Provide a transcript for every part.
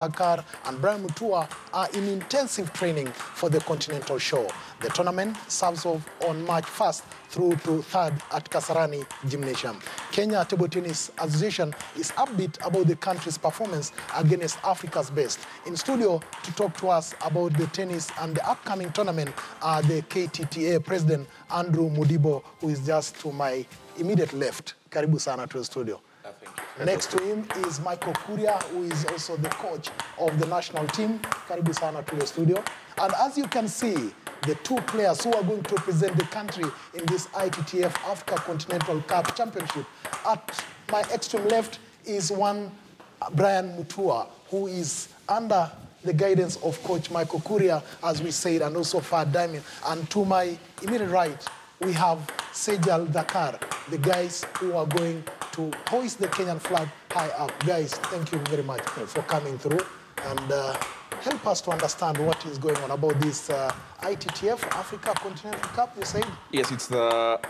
Dakar and Brian Mutua are in intensive training for the Continental Show. The tournament serves off on March 1st through to 3rd at Kasarani Gymnasium. Kenya Table Tennis Association is upbeat about the country's performance against Africa's best. In studio to talk to us about the tennis and the upcoming tournament are the KTTA President Andrew Mudibo, who is just to my immediate left. Karibu sana to the studio. Next to him is Michael Kuria, who is also the coach of the national team. Karibu sana to the studio. And as you can see, the two players who are going to represent the country in this ITTF Africa Continental Cup Championship. At my extreme left is one Brian Mutua, who is under the guidance of Coach Michael Kuria, as we said, and also Fad Diamond. And to my immediate right, we have Sejal Dakar, the guys who are going to hoist the Kenyan flag high up. Guys, thank you very much for coming through and help us to understand what is going on about this ITTF Africa Continental Cup, you said? Yes, it's the...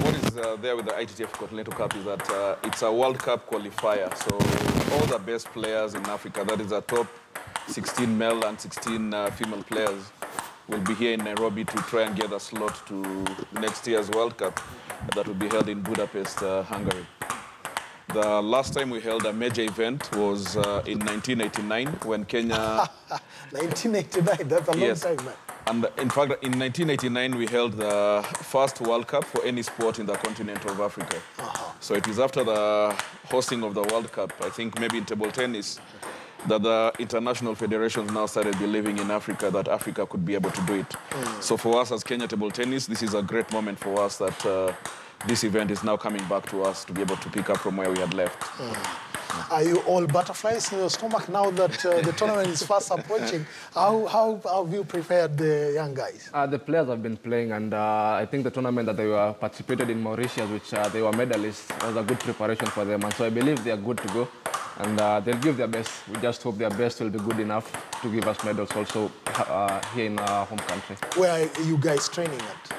What is there with the ITTF Continental Cup is that it's a World Cup qualifier. So all the best players in Africa, that is the top 16 male and 16 female players, will be here in Nairobi to try and get a slot to next year's World Cup that will be held in Budapest, Hungary. The last time we held a major event was in 1989 when Kenya... 1989, that's a long time, man. And in fact, in 1989, we held the first World Cup for any sport in the continent of Africa. So it is after the hosting of the World Cup, I think maybe in table tennis, that the international federations now started believing in Africa, that Africa could be able to do it. So for us as Kenya Table Tennis, this is a great moment for us that this event is now coming back to us to be able to pick up from where we had left. Are you all butterflies in your stomach now that the tournament is fast approaching? How have you prepared the young guys? The players have been playing, and I think the tournament that they were participated in Mauritius, which they were medalists, was a good preparation for them. And so I believe they are good to go, and they'll give their best. We just hope their best will be good enough to give us medals also here in our home country. Where are you guys training at?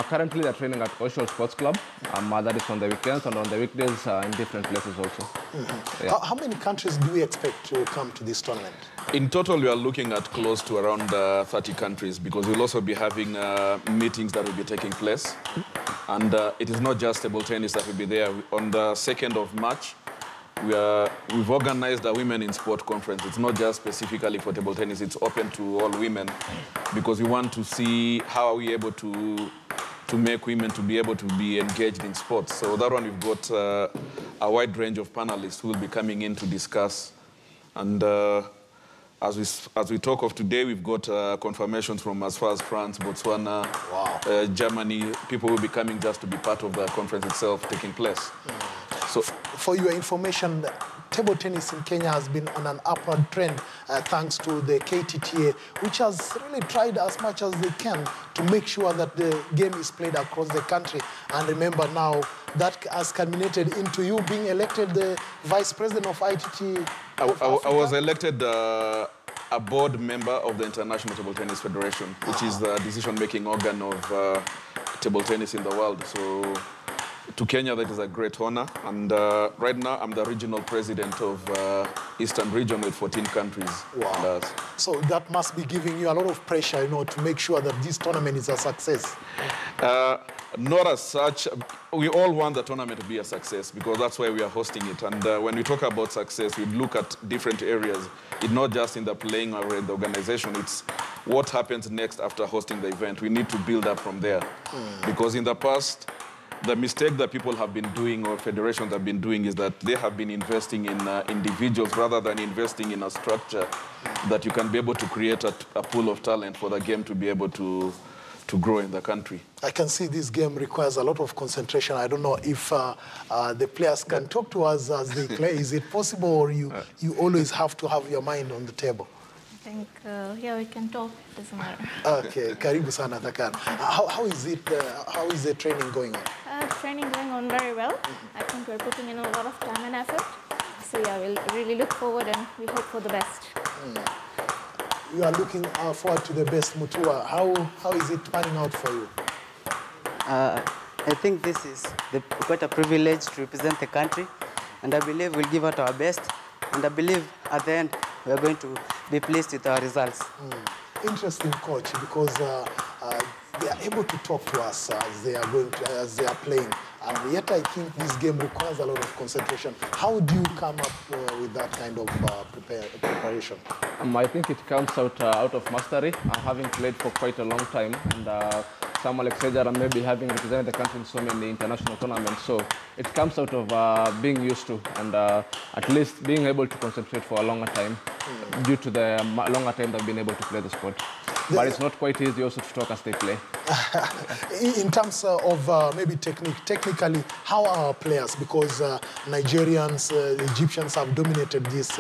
Currently, they're training at Ocean Sports Club. That is on the weekends, and on the weekdays in different places also. Yeah. How many countries do we expect to come to this tournament? In total, we are looking at close to around 30 countries, because we'll also be having meetings that will be taking place. And it is not just table tennis that will be there. On the 2nd of March, we've organized a Women in Sport conference. It's not just specifically for table tennis, it's open to all women, because we want to see how are we able to make women to be able to be engaged in sports. So that one, we've got a wide range of panelists who will be coming in to discuss. And as we talk of today, we've got confirmations from as far as France, Botswana, Germany. People will be coming just to be part of the conference itself taking place. So, for your information, table tennis in Kenya has been on an upward trend thanks to the KTTA, which has really tried as much as they can to make sure that the game is played across the country. And remember now, that has culminated into you being elected the Vice President of ITT. I was elected a board member of the International Table Tennis Federation, which is the decision-making organ of table tennis in the world. So, to Kenya, that is a great honor. And right now, I'm the regional president of Eastern region with 14 countries. Wow. So that must be giving you a lot of pressure, you know, to make sure that this tournament is a success. Not as such. We all want the tournament to be a success, because that's why we are hosting it. And when we talk about success, we look at different areas. It's not just in the playing or in the organization. It's what happens next after hosting the event. We need to build up from there. Because in the past, the mistake that people have been doing, or federations have been doing, is that they have been investing in individuals rather than investing in a structure that you can be able to create a pool of talent for the game to be able to grow in the country. I can see this game requires a lot of concentration. I don't know if the players can talk to us as they play. Is it possible, or you always have to have your mind on the table? I think, yeah, we can talk. It doesn't matter. Okay, karibu sana Dakar. How is the training going on? Training going on very well. I think we're putting in a lot of time and effort. So yeah, we'll really look forward, and we hope for the best. You are looking forward to the best, Mutua. How is it panning out for you? I think this is quite a privilege to represent the country, and I believe we'll give out our best. And I believe at the end, we are going to be pleased with our results. Interesting, coach, because they are able to talk to us as they are playing, and yet I think this game requires a lot of concentration. How do you come up with that kind of preparation? I think it comes out of mastery, having played for quite a long time, and someone like Sejar and maybe having represented the country in so many international tournaments. So it comes out of being used to, and at least being able to concentrate for a longer time due to the longer time they've been able to play the sport. But it's not quite easy also to talk as they play. In terms of maybe technically, how are our players? Because Nigerians, Egyptians have dominated these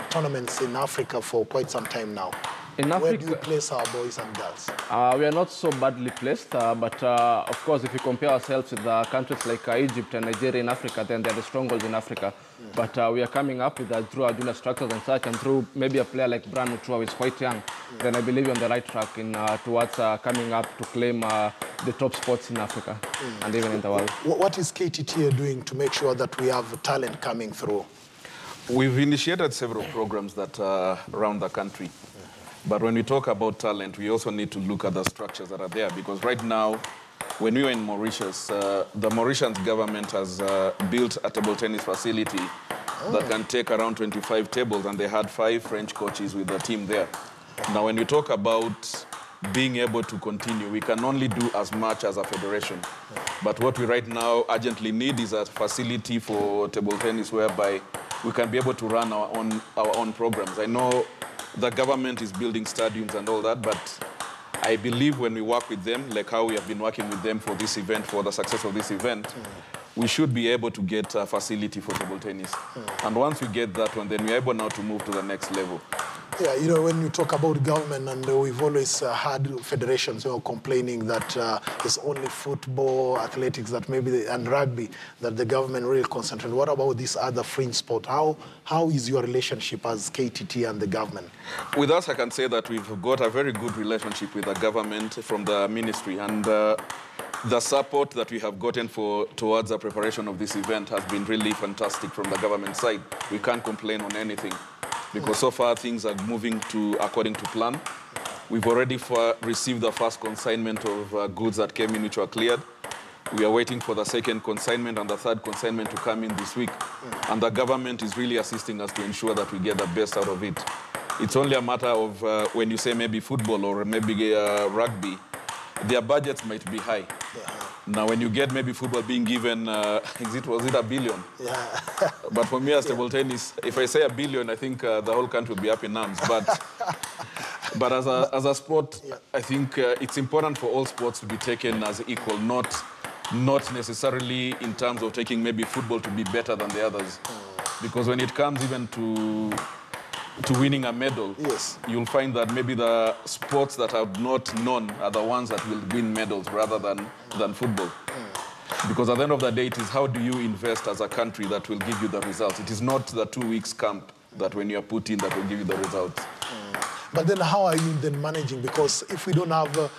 tournaments in Africa for quite some time now. In Africa, where do you place our boys and girls? We are not so badly placed, but of course, if you compare ourselves with countries like Egypt and Nigeria in Africa, then they're the strongholds in Africa. But we are coming up with through our junior structures and such, and through maybe a player like Bran Mutua, who is quite young, then I believe we're on the right track in towards coming up to claim the top spots in Africa and even in the world. What is KTTA doing to make sure that we have talent coming through? We've initiated several programs that are around the country. But when we talk about talent, we also need to look at the structures that are there, because right now, when we were in Mauritius, the Mauritian government has built a table tennis facility that can take around 25 tables, and they had 5 French coaches with the team there. Now, when we talk about being able to continue, we can only do as much as a federation. But what we right now urgently need is a facility for table tennis whereby we can be able to run our own programs. I know the government is building stadiums and all that, but I believe when we work with them, like how we have been working with them for this event, for the success of this event, we should be able to get a facility for table tennis. And once we get that one, then we're able now to move to the next level. Yeah, you know, when you talk about government, and we've always had federations complaining that it's only football, athletics, that maybe and rugby that the government really concentrates. What about this other fringe sport? How is your relationship as KTT and the government? With us, I can say that we've got a very good relationship with the government from the ministry, and the support that we have gotten towards the preparation of this event has been really fantastic from the government side. We can't complain on anything, because so far things are moving according to plan. We've already received the first consignment of goods that came in, which were cleared. We are waiting for the second consignment and the third consignment to come in this week. And the government is really assisting us to ensure that we get the best out of it. It's only a matter of when you say maybe football or maybe rugby, their budgets might be high. Now, when you get maybe football being given, was it $1 billion? Yeah. But for me as table tennis, if I say $1 billion, I think the whole country will be up in arms. But as a sport, I think it's important for all sports to be taken as equal, not necessarily in terms of taking maybe football to be better than the others. Because when it comes even to winning a medal, you'll find that maybe the sports that are not known are the ones that will win medals rather than football. Because at the end of the day, it is how do you invest as a country that will give you the results. It is not the 2 weeks camp that when you are put in that will give you the results. But then how are you then managing? Because if we don't have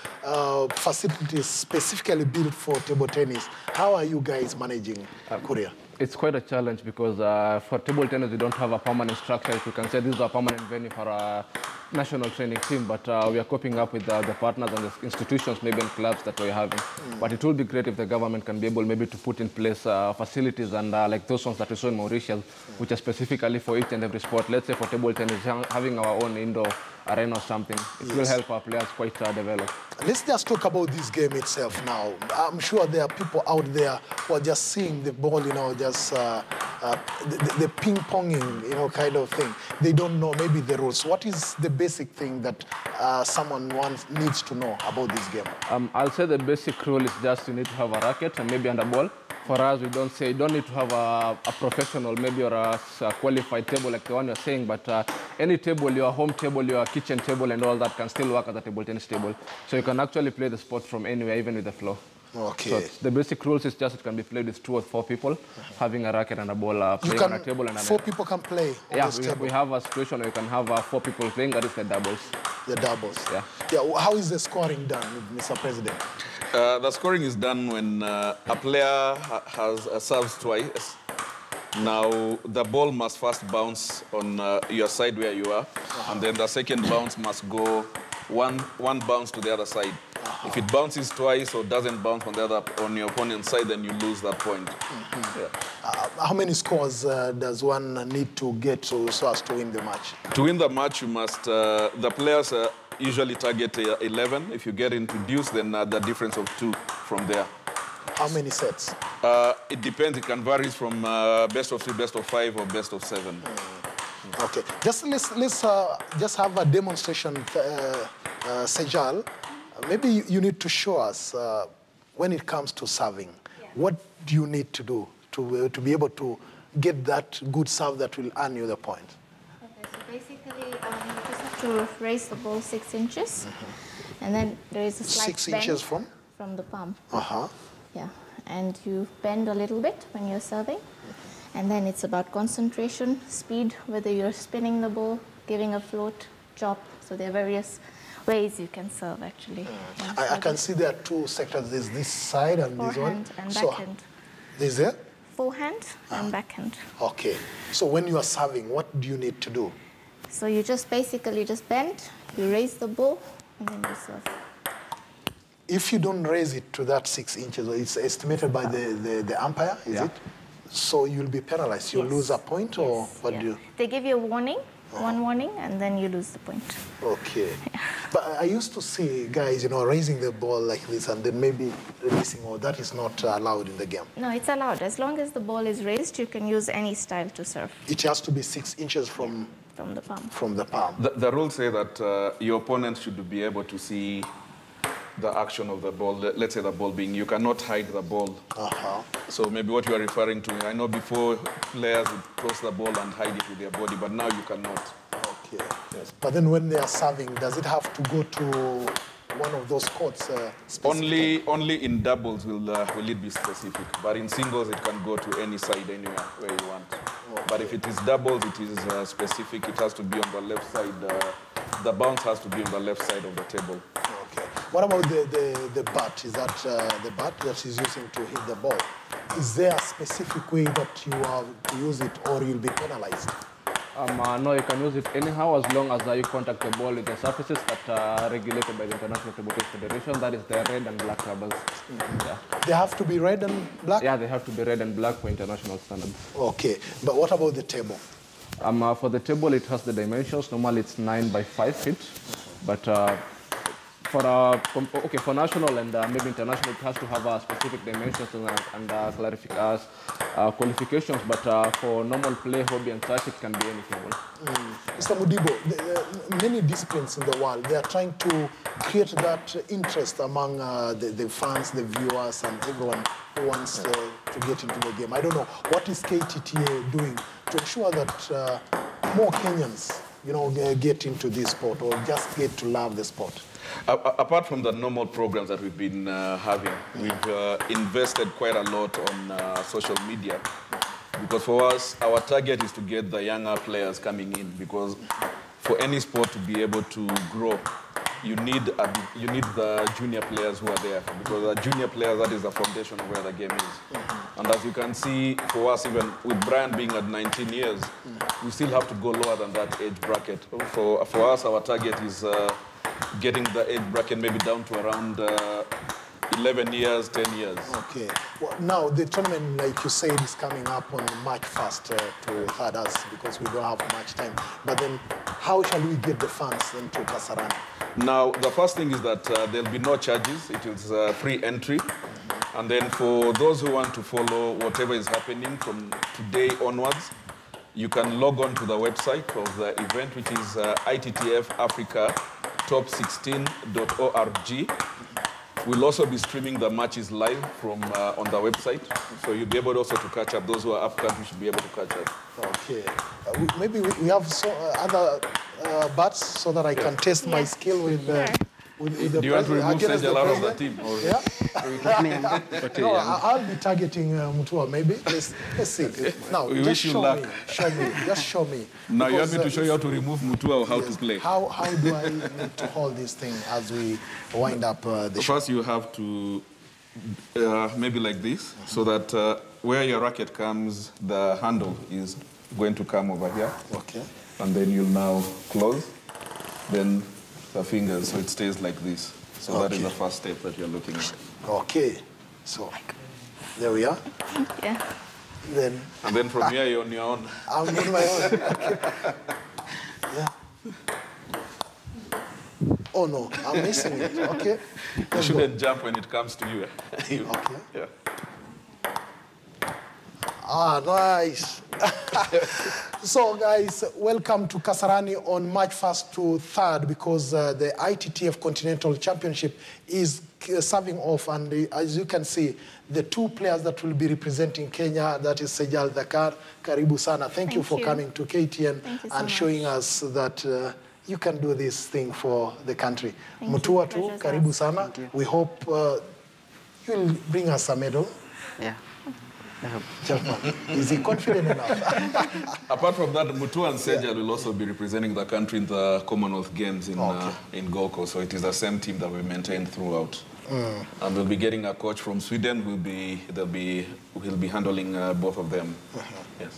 facilities specifically built for table tennis, how are you guys managing Korea? It's quite a challenge because for table tennis, we don't have a permanent structure. If you can say this is a permanent venue for a national training team, but we are coping up with the partners and the institutions, maybe and clubs that we're having. But it would be great if the government can be able maybe to put in place facilities and like those ones that we saw in Mauritius, which are specifically for each and every sport. Let's say for table tennis, having our own indoor arena or something, it will help our players quite develop. Let's just talk about this game itself now. I'm sure there are people out there who are just seeing the ball, you know, just the ping-ponging, you know, kind of thing. They don't know maybe the rules. What is the basic thing that someone needs to know about this game? I'll say the basic rule is just you need to have a racket and maybe and a ball. For us, we don't say you don't need to have a professional, maybe or a qualified table like the one you're saying, but any table, your home table, your kitchen table and all that can still work as a table tennis table. So you can actually play the sport from anywhere, even with the floor. Okay. So the basic rules is just it can be played with 2 or 4 people, having a racket and a ball, playing on a table. And 4 people can play on this table? We have a situation where you can have 4 people playing, that is the doubles. The doubles? Yeah. Yeah. How is the scoring done, Mr. President? The scoring is done when a player serves twice, Now, the ball must first bounce on your side where you are, and then the second bounce must go one bounce to the other side. If it bounces twice or doesn't bounce on your opponent's side, then you lose that point. How many scores does one need to get so as to win the match? To win the match, you must, the players usually target 11. If you get introduced, then the difference of 2 from there. How many sets? It depends. It can vary from best of 3, best of 5, or best of 7. Okay, let's just have a demonstration, Sejal. Maybe you need to show us when it comes to serving. What do you need to do to be able to get that good serve that will earn you the point? Okay, so basically, you just have to raise the ball 6 inches, and then there is a slight 6 bend inches from the palm. Uh-huh. Yeah, and you bend a little bit when you're serving, and then it's about concentration, speed, whether you're spinning the ball, giving a float, chop. So there are various ways you can serve, actually. Yeah, I can see there are 2 sectors. There's this side and this one. Forehand and backhand. There's there? Forehand and backhand. Okay. So when you are serving, what do you need to do? So you just basically just bend, you raise the ball, and then you serve. If you don't raise it to that 6 inches, it's estimated by the umpire, is it? So you'll be penalized. You'll lose a point, or what do you? They give you a warning, one warning, and then you lose the point. Okay. But I used to see guys, raising the ball like this and then maybe releasing, or that is not allowed in the game. No, it's allowed. As long as the ball is raised, you can use any style to serve. It has to be 6 inches from the palm. From the palm. The rules say that your opponent should be able to see the action of the ball. Let's say the ball being, you cannot hide the ball. So maybe what you are referring to, I know before players would toss the ball and hide it with their body, but now you cannot. Okay. Yes. But then when they are serving, does it have to go to one of those courts? Only in doubles will it be specific, but in singles it can go to any side, anywhere where you want. Okay. But if it is doubles, it is specific. It has to be on the left side. The bounce has to be on the left side of the table. Okay. What about the bat? Is that the bat that is using to hit the ball? Is there a specific way that you have to use it, or you'll be penalized? No, you can use it anyhow as long as you contact the ball with the surfaces that are regulated by the International Table Tennis Federation. That is the red and black rubbers. They have to be red and black? Yeah, they have to be red and black for international standards. Okay, but what about the table? For the table, it has the dimensions. Normally, it's 9 by 5 feet. But for national and maybe international, it has to have specific dimensions and qualifications. But for normal play, hobby, and such, it can be anything. Mr. Mudibo, many disciplines in the world, they are trying to create that interest among the fans, the viewers, and everyone who wants to get into the game. I don't know, what is KTTA doing to ensure that more Kenyans, get into this sport or just get to love the sport? Apart from the normal programs that we've been having, we've invested quite a lot on social media. Because for us, our target is to get the younger players coming in. Because for any sport to be able to grow, you need the junior players who are there. Because the junior players, that is the foundation of where the game is. And as you can see, for us, even with Brian being at 19 years, we still have to go lower than that age bracket. For us, our target is getting the age bracket maybe down to around 11 years, 10 years. Okay. Well, now, the tournament, like you said, is coming up on March 1st to hurt us because we don't have much time. But then, how shall we get the fans into Kasarani? Now, the first thing is that there'll be no charges. It is free entry. And then for those who want to follow whatever is happening from today onwards, you can log on to the website of the event, which is ittfafricatop16.org. We'll also be streaming the matches live from on the website, so you'll be able also to catch up. Those who are up-country should be able to catch up. Okay. Maybe we have other bats so that I can test my skill with the Do you want to remove Sejal out of the team? Or? Yeah? No, I'll be targeting Mutua, maybe. Let's see. Now, we just wish you show luck. me. Show me. Just show me. Now, you want me to show you how to remove Mutua or how to play? How do I need to hold this thing as we wind up the show? First, you have to maybe like this, so that where your racket comes, the handle is going to come over here. Okay. And then you'll now close, then the fingers, so it stays like this. So that is the first step that you're looking at. Okay. So, there we are. Yeah. Then. And then from here, you're on your own. I'm on my own. Okay. Yeah. Oh no, I'm missing it. Okay. You shouldn't jump when it comes to you. Okay. Yeah. Ah, nice. So, guys, welcome to Kasarani on March 1st to 3rd because the ITTF Continental Championship is serving off. And as you can see, the two players that will be representing Kenya, that is Sejal Dakar, Karibu Sana. Thank you for coming to KTN and showing us that you can do this thing for the country. Mutua too, Karibu Sana. We hope you'll bring us a medal. Yeah. Is he confident enough? Apart from that, Mutua and Sejal will also be representing the country in the Commonwealth Games in Gold Coast. So it is the same team that we maintain throughout. And we'll be getting a coach from Sweden. We'll be handling both of them. Yes.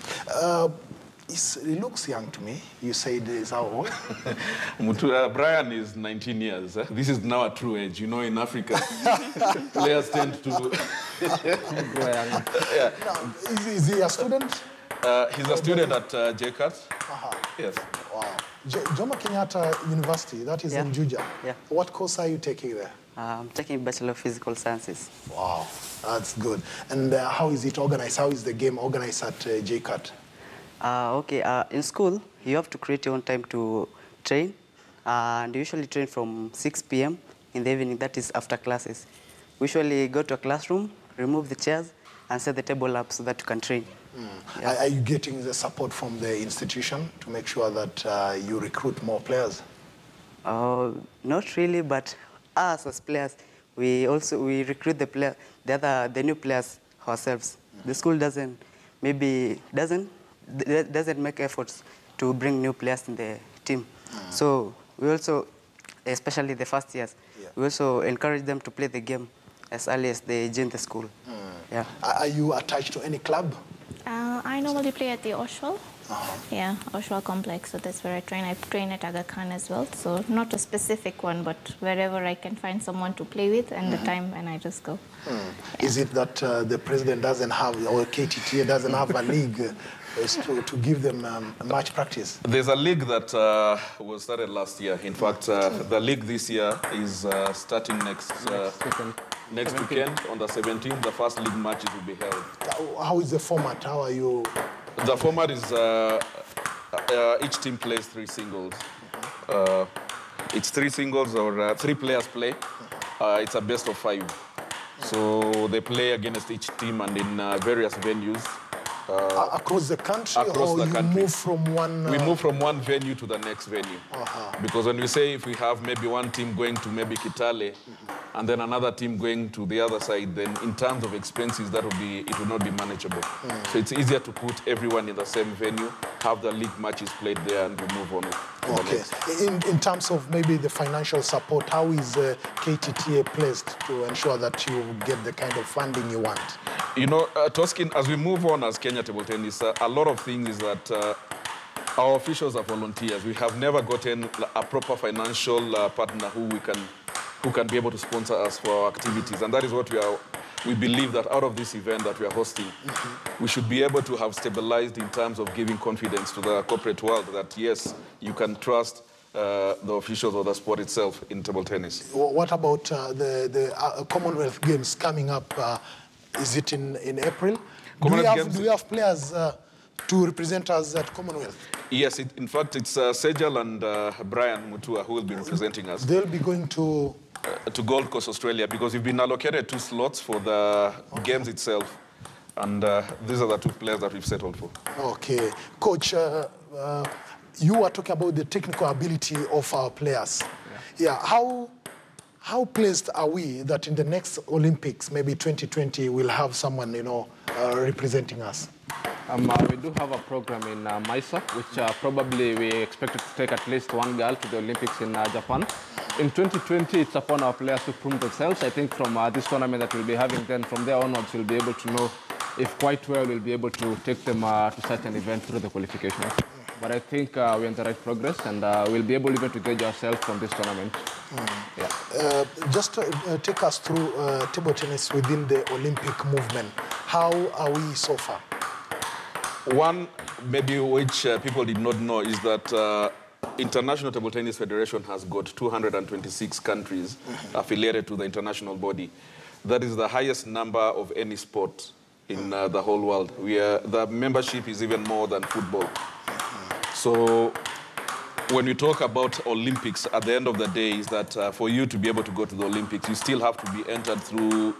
He looks young to me. You said he's how old? Brian is 19 years. This is now a true age. You know, in Africa, players tend to... Yeah. Now, is he a student? He's a student at JCAT. Yes. Wow. Jomo Kenyatta University, that is in Juja. Yeah. What course are you taking there? I'm taking Bachelor of Physical Sciences. Wow, that's good. And how is it organized? How is the game organized at JCAT? In school, you have to create your own time to train. And you usually train from 6 p.m. in the evening, that is after classes. We usually go to a classroom, remove the chairs, and set the table up so that you can train. Yeah. Are you getting the support from the institution to make sure that you recruit more players? Not really, but us as players, we recruit the new players ourselves. The school doesn't make efforts to bring new players in the team. So we also, especially the first years, we also encourage them to play the game as early as they join the school. Yeah. Are you attached to any club? I normally play at the Oshawa. Yeah, Oshawa complex, so that's where I train. I train at Aga Khan as well, so not a specific one, but wherever I can find someone to play with and the time, and I just go. Yeah. Is it that the president doesn't have, or KTTA doesn't have a league to give them match practice? There's a league that was started last year. In fact, the league this year is starting next weekend on the 17th. The first league matches will be held. How is the format? How are you? The format is each team plays 3 singles. It's 3 singles or 3 players play. It's a best of 5. So they play against each team and in various venues. Across the country, across the country. Move from one... We move from one venue to the next venue. Because when we say if we have maybe one team going to maybe Kitale and then another team going to the other side, then in terms of expenses, it will not be manageable. So it's easier to put everyone in the same venue, have the league matches played there, and we move on it. Okay. In terms of maybe the financial support, how is KTTA placed to ensure that you get the kind of funding you want? You know, Toskin, as we move on as Kenya Table Tennis, a lot of things is that our officials are volunteers. We have never gotten a proper financial partner who can be able to sponsor us for our activities. And that is what we believe that out of this event that we are hosting, we should be able to have stabilized in terms of giving confidence to the corporate world that, yes, you can trust the officials of the sport itself in table tennis. What about the Commonwealth Games coming up? Is it in April? Do we have players to represent us at Commonwealth? Yes, in fact, it's Sejal and Brian Mutua who will be representing us. They'll be going to Gold Coast, Australia, because we've been allocated 2 slots for the games itself. And these are the 2 players that we've settled for. Okay. Coach, you were talking about the technical ability of our players. Yeah. How pleased are we that in the next Olympics, maybe 2020, we'll have someone, representing us? We do have a program in MISA, which probably we expect to take at least 1 girl to the Olympics in Japan. In 2020, it's upon our players to prove themselves. I think from this tournament that we'll be having, then from there onwards, we'll be able to know if quite well, we'll be able to take them to such an event through the qualifications. But I think we're in the right progress, and we'll be able even to gauge ourselves from this tournament. Yeah. Just take us through table tennis within the Olympic movement. How are we so far? One, maybe which people did not know, is that International Table Tennis Federation has got 226 countries affiliated to the international body. That is the highest number of any sport in the whole world. The membership is even more than football. So when we talk about Olympics, at the end of the day, is that for you to be able to go to the Olympics, you still have to be entered through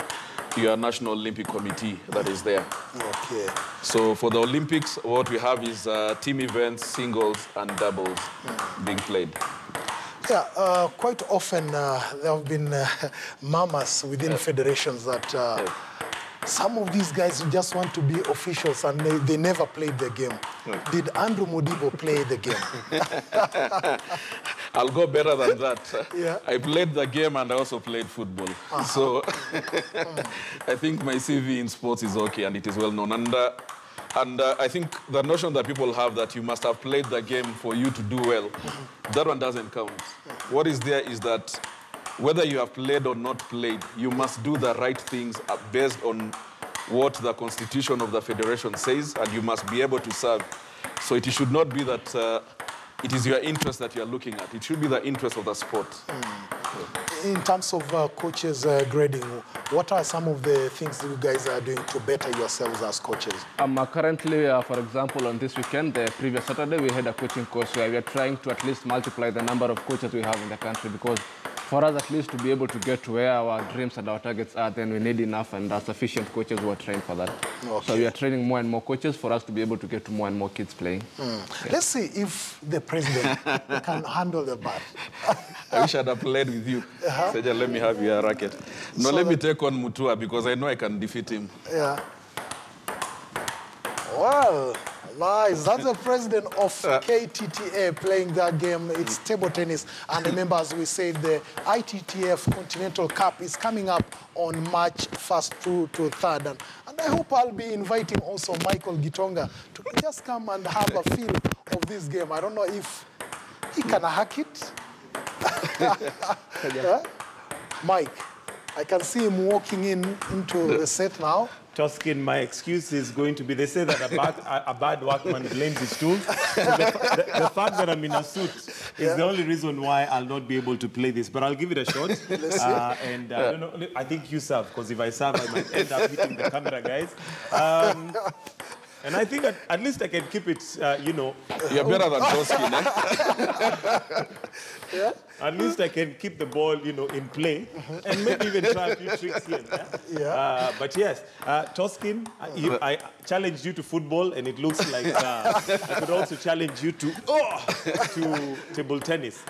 your National Olympic Committee that is there. Okay. So for the Olympics, what we have is team events, singles, and doubles being played. Yeah, quite often there have been murmurs within federations that some of these guys just want to be officials and they never played the game. Did Andrew Modibo play the game? I'll go better than that. Yeah. I played the game and I also played football. So I think my CV in sports is okay and it is well known. And I think the notion that people have that you must have played the game for you to do well, that one doesn't count. What is there is that whether you have played or not played, you must do the right things based on what the constitution of the federation says, and you must be able to serve. So it should not be that it is your interest that you are looking at. It should be the interest of the sport. In terms of coaches grading, what are some of the things you guys are doing to better yourselves as coaches? Currently, for example, on this weekend, the previous Saturday, we had a coaching course where we are trying to at least multiply the number of coaches we have in the country, because for us at least to be able to get to where our dreams and our targets are, then we need enough and sufficient coaches who are trained for that. Okay. So we are training more and more coaches for us to be able to get to more and more kids playing. Yeah. Let's see if the president can handle the bat. I wish I'd have played with you. Seja, let me have your racket. No, so let me take on Mutua because I know I can defeat him. Yeah. Well, nice. That's the president of KTTA playing that game. It's table tennis. And remember, as we said, the ITTF Continental Cup is coming up on March 1st through to 3rd. And I hope I'll be inviting also Michael Gitonga to just come and have a feel of this game. I don't know if he can hack it. Mike, I can see him walking into the set now. Toskin, my excuse is going to be, they say that a bad workman blames his tools. So the fact that I'm in a suit is the only reason why I'll not be able to play this. But I'll give it a shot. And I don't know, I think you serve, because if I serve, I might end up hitting the camera, guys. And I think at least I can keep it, you know. You're better than Toskin, eh? Yeah. At least I can keep the ball, you know, in play, and maybe even try a few tricks here. Yeah. But yes, Toskin, I challenged you to football, and it looks like I could also challenge you to table tennis.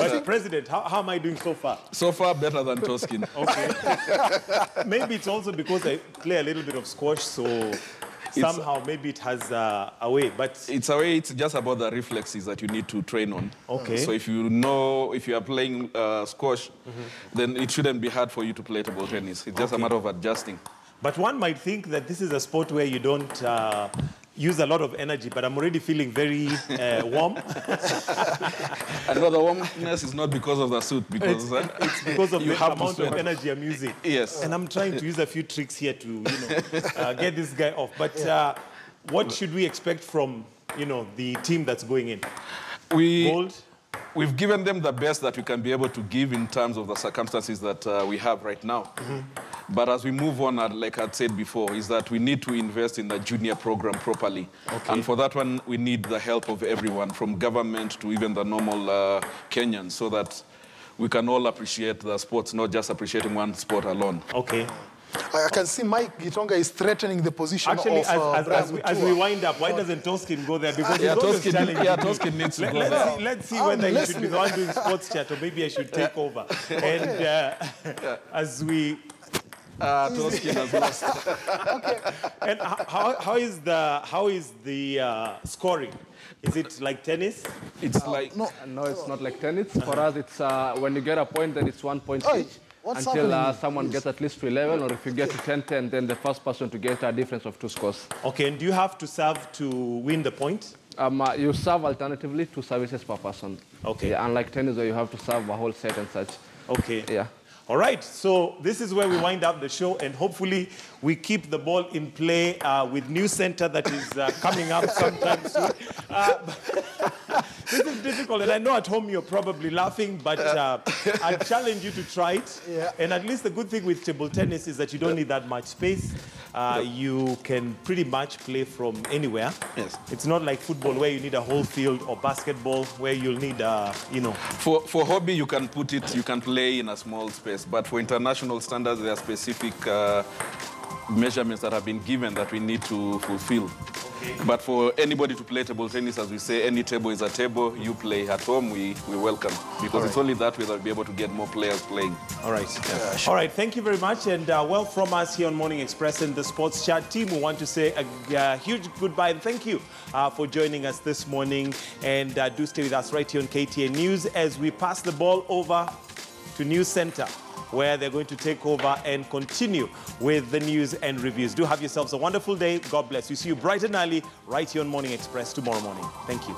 But President, how am I doing so far? So far, better than Toskin. Okay. Maybe it's also because I play a little bit of squash, so somehow maybe it has a way, but it's a way. It's just about the reflexes that you need to train on. Okay. So if you are playing squash, then it shouldn't be hard for you to play table tennis. It's just a matter of adjusting. But one might think that this is a sport where you don't use a lot of energy, but I'm already feeling very warm. And the warmness is not because of the suit, because it's because of the amount of energy I'm using. Yes. And I'm trying to use a few tricks here to, you know, get this guy off. But what should we expect from, you know, the team that's going in? Gold? We've given them the best that we can be able to give in terms of the circumstances that we have right now. But as we move on, like I'd said before, is that we need to invest in the junior program properly. Okay. And for that one, we need the help of everyone, from government to even the normal Kenyans, so that we can all appreciate the sports, not just appreciating one sport alone. Okay. I can see Mike Gitonga is threatening the position actually, of as we wind up, why doesn't Toskin go there? Because Toskin needs to go there. Let's see whether he should be the one doing sports chat, or maybe I should take over. And as we... Toskin has lost. Okay. And how is the scoring? Is it like tennis? It's like... No, it's not like tennis. For us, it's when you get a point, then it's 1 point each. What's until happening? someone gets at least to 11, or if you get to 10-10, then the first person to get a difference of 2 scores. Okay, and do you have to serve to win the point? You serve alternatively 2 services per person. Okay. Yeah, unlike tennis where you have to serve a whole set and such. Okay. Yeah. All right, so this is where we wind up the show, and hopefully we keep the ball in play with News Center that is coming up sometime soon. This is difficult, and I know at home you're probably laughing, but I challenge you to try it. Yeah. And at least the good thing with table tennis is that you don't need that much space. You can pretty much play from anywhere. Yes. It's not like football where you need a whole field, or basketball where you'll need, you know. For hobby, you can put it, you can play in a small space. But for international standards, there are specific measurements that have been given that we need to fulfill. Okay. But for anybody to play table tennis, as we say, any table is a table. You play at home, we welcome. Because it's only that way that we'll be able to get more players playing. All right. Yeah. All right, thank you very much. And well, from us here on Morning Express and the Sports Chat team, we want to say a huge goodbye and thank you for joining us this morning. And do stay with us right here on KTN News as we pass the ball over to News Center, where they're going to take over and continue with the news and reviews. Do have yourselves a wonderful day. God bless. We see you bright and early right here on Morning Express tomorrow morning. Thank you.